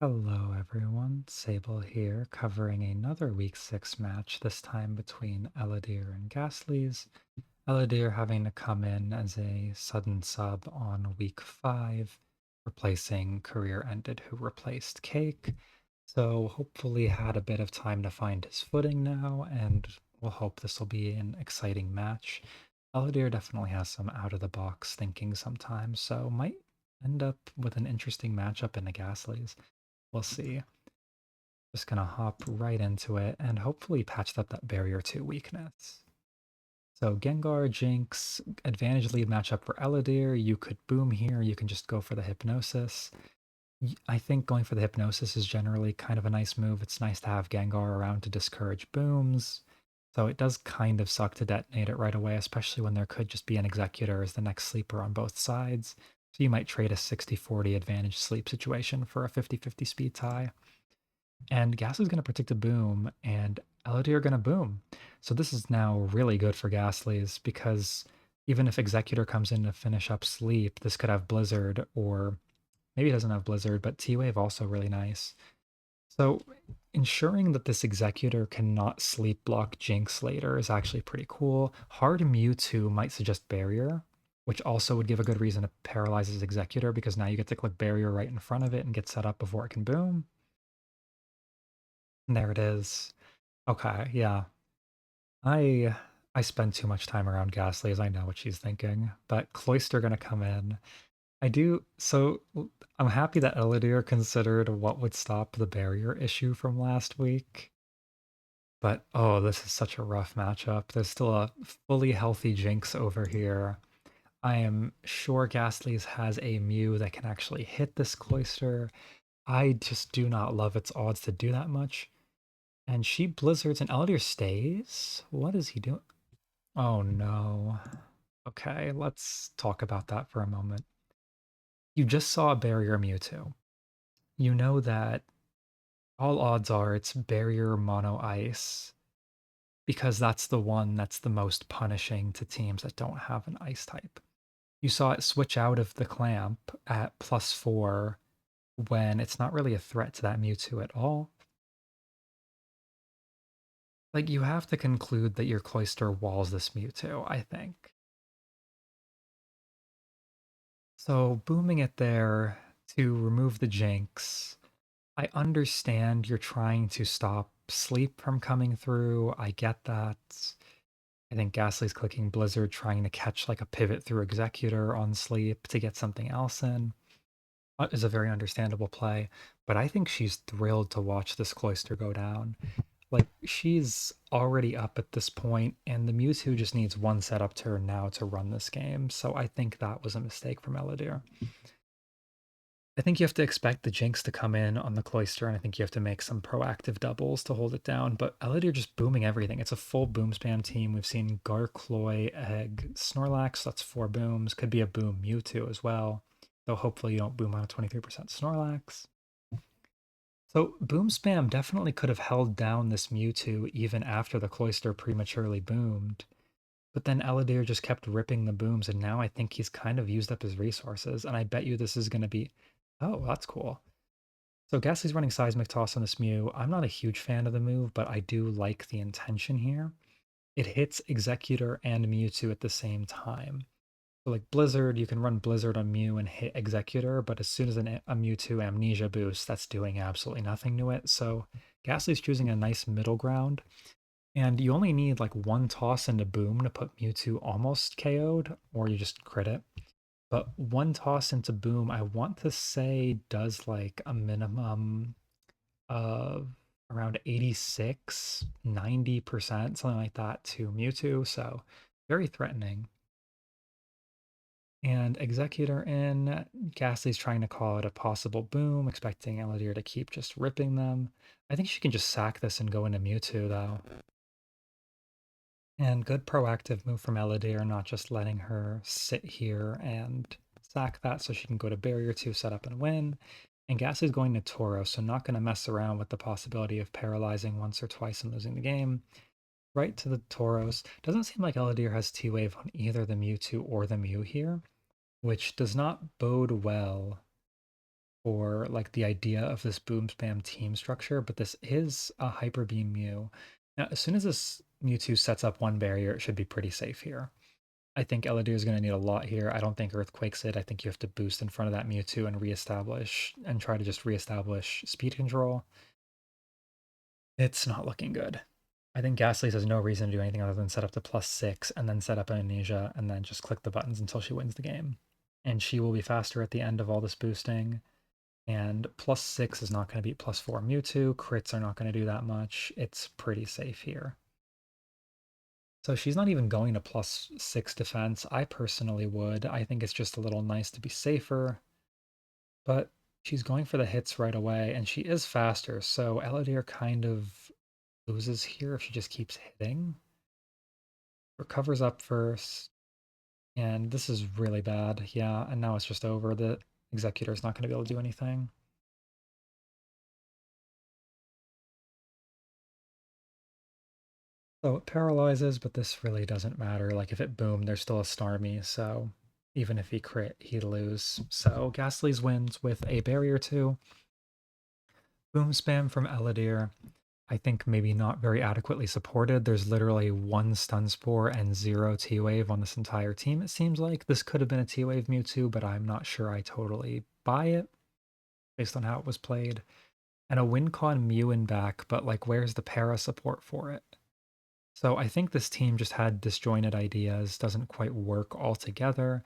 Hello everyone, Sable here, covering another Week 6 match, this time between Eledyr and Gastlies. Eledyr having to come in as a sudden sub on Week 5, replacing Career Ended who replaced Cake. So hopefully had a bit of time to find his footing now, and we'll hope this will be an exciting match. Eledyr definitely has some out-of-the-box thinking sometimes, so might end up with an interesting matchup in the Gastlies. We'll see. Just gonna hop right into it and hopefully patched up that barrier 2 weakness. So Gengar, Jinx, advantage lead matchup for Eledyr. You could boom here, you can just go for the Hypnosis. I think going for the Hypnosis is generally kind of a nice move. It's nice to have Gengar around to discourage booms. So it does kind of suck to detonate it right away, especially when there could just be an Executor as the next sleeper on both sides. So you might trade a 60-40 advantage sleep situation for a 50-50 speed tie. And Ghastly's going to predict a boom, and Eledyr are going to boom. So this is now really good for Ghastly's, because even if Executor comes in to finish up Sleep, this could have Blizzard, or maybe it doesn't have Blizzard, but T-Wave also really nice. So ensuring that this Executor cannot Sleep block Jinx later is actually pretty cool. Hard Mewtwo might suggest Barrier, which also would give a good reason to paralyze his Executor, because now you get to click Barrier right in front of it and get set up before it can boom. And there it is. Okay, yeah. I I spend too much time around Ghastly as I know what she's thinking, but Cloyster gonna come in. I do so I'm happy that Eledyr considered what would stop the barrier issue from last week. But oh, this is such a rough matchup. There's still a fully healthy Jinx over here. I am sure Ghastly's has a Mew that can actually hit this Cloyster. I just do not love its odds to do that much. And she blizzards and Eledyr stays? What is he doing? Oh no. Okay, let's talk about that for a moment. You just saw a barrier Mewtwo. You know that all odds are it's barrier mono ice because that's the one that's the most punishing to teams that don't have an ice type. You saw it switch out of the clamp at +4 when it's not really a threat to that Mewtwo at all. Like, you have to conclude that your Cloyster walls this Mewtwo, I think. So booming it there to remove the Jinx, I understand you're trying to stop sleep from coming through. I get that. I think Ghastly's clicking Blizzard trying to catch like a pivot through Executor on sleep to get something else in is a very understandable play. But I think she's thrilled to watch this Cloyster go down. Like, she's already up at this point, and the Mewtwo just needs one setup turn now to run this game. So I think that was a mistake from Eledyr. I think you have to expect the Jinx to come in on the Cloyster, and I think you have to make some proactive doubles to hold it down. But Eledyr just booming everything. It's a full boom spam team. We've seen Garcloy, Egg, Snorlax. That's 4 booms. Could be a boom Mewtwo as well. Though hopefully you don't boom on a 23% Snorlax. So boom spam definitely could have held down this Mewtwo even after the Cloyster prematurely boomed. But then Eledyr just kept ripping the booms, and now I think he's kind of used up his resources. And I bet you this is going to be... Oh, that's cool. So Ghastly's running Seismic Toss on this Mew. I'm not a huge fan of the move, but I do like the intention here. It hits Executor and Mewtwo at the same time. So like Blizzard, you can run Blizzard on Mew and hit Executor, but as soon as a Mewtwo Amnesia boosts, that's doing absolutely nothing to it. So Ghastly's choosing a nice middle ground. And you only need like one toss into Boom to put Mewtwo almost KO'd, or you just crit it. But one toss into Boom, I want to say, does like a minimum of around 86, 90%, something like that to Mewtwo. So very threatening. And Executor in, Ghastly's trying to call it a possible boom, expecting Eledyr to keep just ripping them. I think she can just sack this and go into Mewtwo, though. And good proactive move from Eledyr, not just letting her sit here and sack that so she can go to Barrier 2, set up and win. And Ghastly's going to Tauros, so not going to mess around with the possibility of paralyzing once or twice and losing the game. Right to the Tauros. Doesn't seem like Eledyr has T-Wave on either the Mewtwo or the Mew here, which does not bode well for like the idea of this boom spam team structure, but this is a Hyper Beam Mew. Now, as soon as this Mewtwo sets up one barrier, it should be pretty safe here. I think Eledyr is going to need a lot here. I don't think Earthquake's it. I think you have to boost in front of that Mewtwo and reestablish and try to just reestablish speed control. It's not looking good. I think Gastlies has no reason to do anything other than set up to +6 and then set up an Amnesia and then just click the buttons until she wins the game. And she will be faster at the end of all this boosting. And +6 is not going to beat +4 Mewtwo. Crits are not going to do that much. It's pretty safe here. So she's not even going to +6 defense. I personally would. I think it's just a little nice to be safer. But she's going for the hits right away, and she is faster, so Eledyr kind of loses here if she just keeps hitting. Recovers up first, and this is really bad. Yeah, and now it's just over. The Executor's not going to be able to do anything. So it paralyzes, but this really doesn't matter. Like if it boomed, there's still a Starmie, so even if he crit, he'd lose. So Gastly's wins with a barrier 2. Boom spam from Eledyr. I think maybe not very adequately supported. There's literally 1 Stun Spore and 0 T-Wave on this entire team, it seems like. This could have been a T-Wave Mewtwo, but I'm not sure I totally buy it based on how it was played. And a WinCon Mew in back, but like where's the para support for it? So I think this team just had disjointed ideas, doesn't quite work all together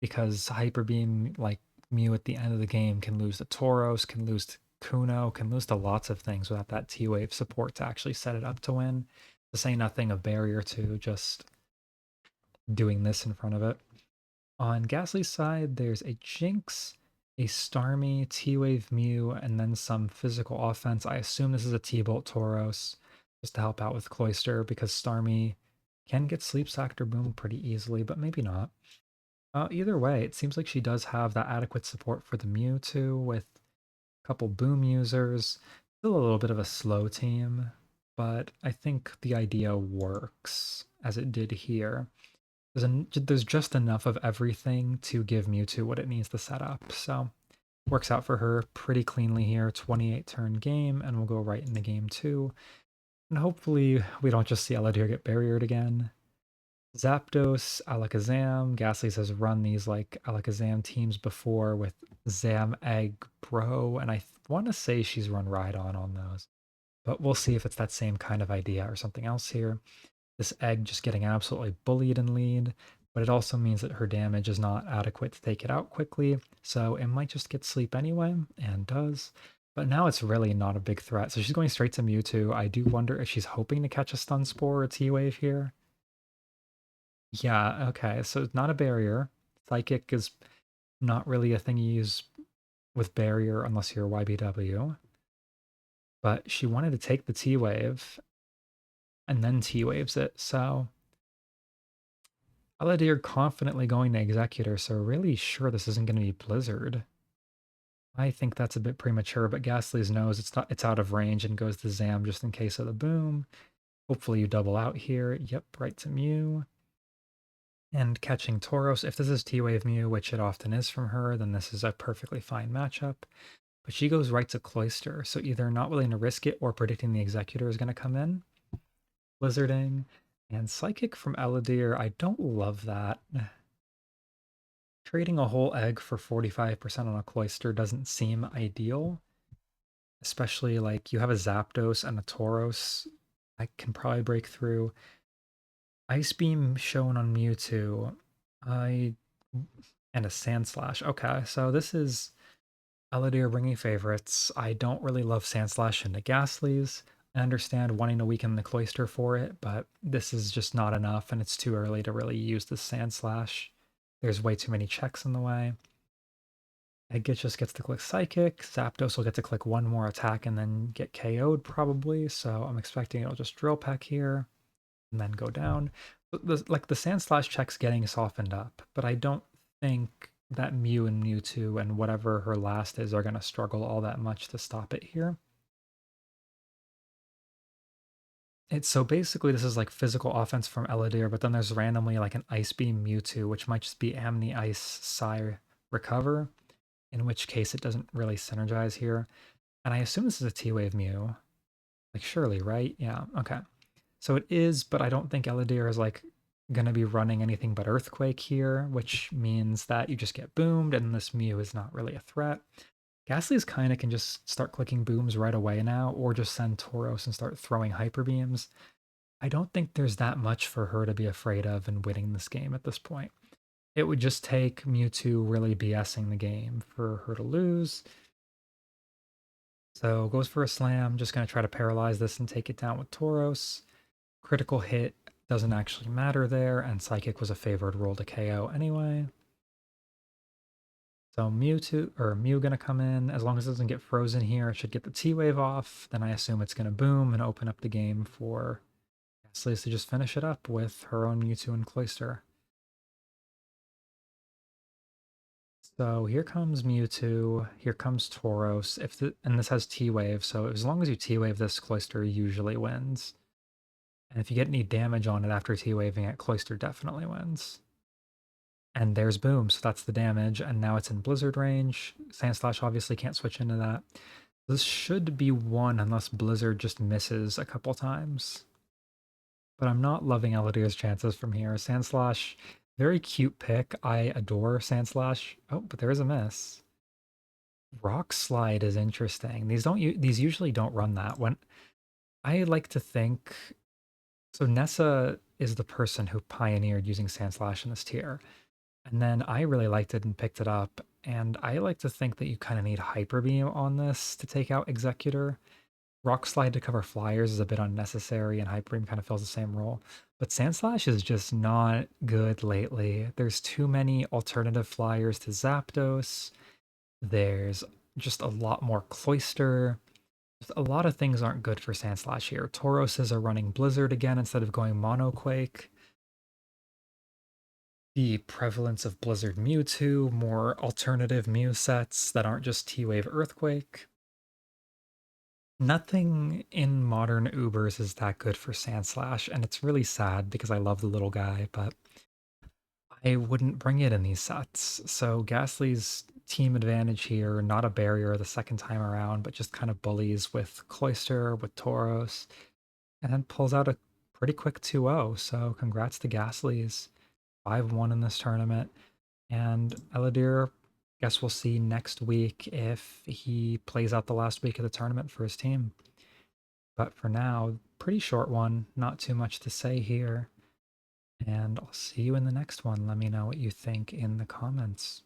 because Hyper Beam, like Mew at the end of the game, can lose to Tauros, can lose to Kuno, can lose to lots of things without that T-Wave support to actually set it up to win. To say nothing of Barrier 2, just doing this in front of it. On Ghastly's side, there's a Jinx, a Starmie, T-Wave Mew, and then some physical offense. I assume this is a T-Bolt Tauros, just to help out with Cloyster, because Starmie can get Sleep Sacked or Boom pretty easily, but maybe not. Either way, it seems like she does have that adequate support for the Mewtwo with a couple Boom users. Still a little bit of a slow team, but I think the idea works as it did here. There's just enough of everything to give Mewtwo what it needs to set up. So works out for her pretty cleanly here. 28 turn game, and we'll go right into game 2. And hopefully we don't just see Eledyr get barriered again. Zapdos, Alakazam. Gastly's has run these like Alakazam teams before with Zam, Egg, Bro, and I want to say she's run Rhydon on those. But we'll see if it's that same kind of idea or something else here. This Egg just getting absolutely bullied in lead, but it also means that her damage is not adequate to take it out quickly, so it might just get sleep anyway, and does. But now it's really not a big threat, so she's going straight to Mewtwo. I do wonder if she's hoping to catch a Stun Spore or a T-Wave here. Yeah, okay, so it's not a barrier. Psychic is not really a thing you use with barrier unless you're YBW. But she wanted to take the T-Wave and then T-Waves it, so Eledyr confidently going to Executor, so really sure this isn't going to be Blizzard. I think that's a bit premature, but Ghastly's knows it's out of range and goes to Zam just in case of the boom. Hopefully you double out here. Yep, right to Mew. And catching Tauros. If this is T-Wave Mew, which it often is from her, then this is a perfectly fine matchup. But she goes right to Cloyster, so either not willing to risk it or predicting the Executor is going to come in. Blizzarding. And Psychic from Eledyr, I don't love that. Trading a whole egg for 45% on a Cloyster doesn't seem ideal. Especially like you have a Zapdos and a Tauros. I can probably break through. Ice Beam shown on Mewtwo. And a Sandslash. Okay, so this is Eledyr bringing favorites. I don't really love Sandslash into Gastlies. I understand wanting to weaken the Cloyster for it, but this is just not enough, and it's too early to really use the Sandslash. There's way too many checks in the way. Eggit just gets to click Psychic. Zapdos will get to click one more attack and then get KO'd probably, so I'm expecting it'll just Drill Peck here and then go down. Like the Sandslash check's getting softened up, but I don't think that Mew and Mewtwo and whatever her last is are going to struggle all that much to stop it here. It's so basically this is like physical offense from Eledyr, but then there's randomly like an Ice Beam Mewtwo, which might just be Amni Ice Psy Recover. in which case it doesn't really synergize here. And I assume this is a T-Wave Mew. Like, surely, right? Yeah, okay. So it is, but I don't think Eledyr is, like, going to be running anything but Earthquake here, which means that you just get boomed, and this Mew is not really a threat. Gastly's kind of can just start clicking booms right away now, or just send Tauros and start throwing Hyper Beams. I don't think there's that much for her to be afraid of in winning this game at this point. It would just take Mewtwo really BSing the game for her to lose. So goes for a slam, just going to try to paralyze this and take it down with Tauros. Critical hit doesn't actually matter there, and Psychic was a favored roll to KO anyway. So Mew gonna come in. As long as it doesn't get frozen here, it should get the T-Wave off. Then I assume it's gonna boom and open up the game for Gastlies to just finish it up with her own Mewtwo and Cloyster. So here comes Mewtwo, here comes Tauros. And this has T-Wave, so as long as you T-Wave this, Cloyster usually wins. And if you get any damage on it after T-Waving it, Cloyster definitely wins. And there's Boom, so that's the damage, and now it's in Blizzard range. Sandslash obviously can't switch into that. This should be one unless Blizzard just misses a couple times. But I'm not loving Elodyr's chances from here. Sandslash, very cute pick. I adore Sandslash. Oh, but there is a miss. Rock Slide is interesting. These usually don't run that. When I like to think, so Nessa is the person who pioneered using Sandslash in this tier. And then I really liked it and picked it up. And I like to think that you kind of need Hyper Beam on this to take out Executor. Rock Slide to cover flyers is a bit unnecessary, and Hyper Beam kind of fills the same role. But Sandslash is just not good lately. There's too many alternative flyers to Zapdos. There's just a lot more Cloyster. Just a lot of things aren't good for Sandslash here. Tauros are running Blizzard again instead of going Monoquake. The prevalence of Blizzard Mewtwo, more alternative Mew sets that aren't just T-Wave Earthquake. Nothing in modern Ubers is that good for Sandslash, and it's really sad because I love the little guy, but I wouldn't bring it in these sets. So Ghastly's team advantage here, not a barrier the second time around, but just kind of bullies with Cloyster, with Tauros, and then pulls out a pretty quick 2-0. So congrats to Ghastly's 5-1 in this tournament. And Eledyr, guess we'll see next week if he plays out the last week of the tournament for his team. But for now, pretty short one, not too much to say here. And I'll see you in the next one. Let me know what you think in the comments.